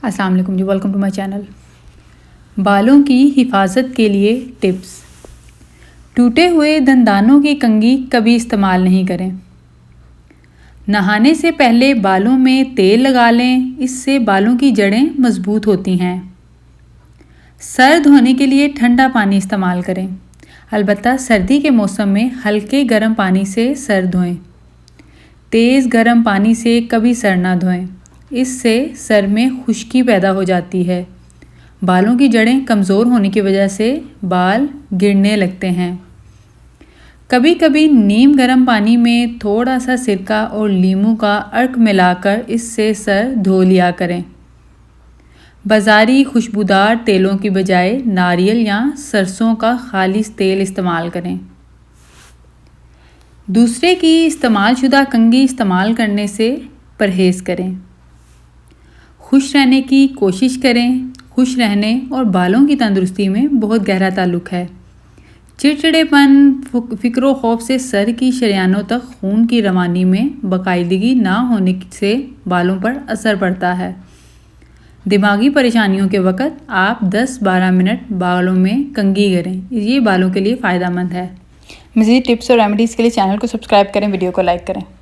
السلام علیکم جی، welcome to my channel. بالوں کی حفاظت کے لیے ٹپس۔ ٹوٹے ہوئے دندانوں کی کنگھی کبھی استعمال نہیں کریں۔ نہانے سے پہلے بالوں میں تیل لگا لیں، اس سے بالوں کی جڑیں مضبوط ہوتی ہیں۔ سر دھونے کے لیے ٹھنڈا پانی استعمال کریں، البتہ سردی کے موسم میں ہلکے گرم پانی سے سر دھوئیں۔ تیز گرم پانی سے کبھی سر نہ دھوئیں، اس سے سر میں خشکی پیدا ہو جاتی ہے۔ بالوں کی جڑیں کمزور ہونے کی وجہ سے بال گرنے لگتے ہیں۔ کبھی کبھی نیم گرم پانی میں تھوڑا سا سرکہ اور لیموں کا عرق ملا کر اس سے سر دھو لیا کریں۔ بازاری خوشبودار تیلوں کی بجائے ناریل یا سرسوں کا خالص تیل استعمال کریں۔ دوسرے کی استعمال شدہ کنگھی استعمال کرنے سے پرہیز کریں۔ خوش رہنے کی کوشش کریں۔ خوش رہنے اور بالوں کی تندرستی میں بہت گہرا تعلق ہے۔ چڑچڑے پن، فکر و خوف سے سر کی شریانوں تک خون کی روانی میں باقاعدگی نہ ہونے سے بالوں پر اثر پڑتا ہے۔ دماغی پریشانیوں کے وقت آپ 10-12 منٹ بالوں میں کنگھی کریں، یہ بالوں کے لیے فائدہ مند ہے۔ مزید ٹپس اور ریمیڈیز کے لیے چینل کو سبسکرائب کریں، ویڈیو کو لائک کریں۔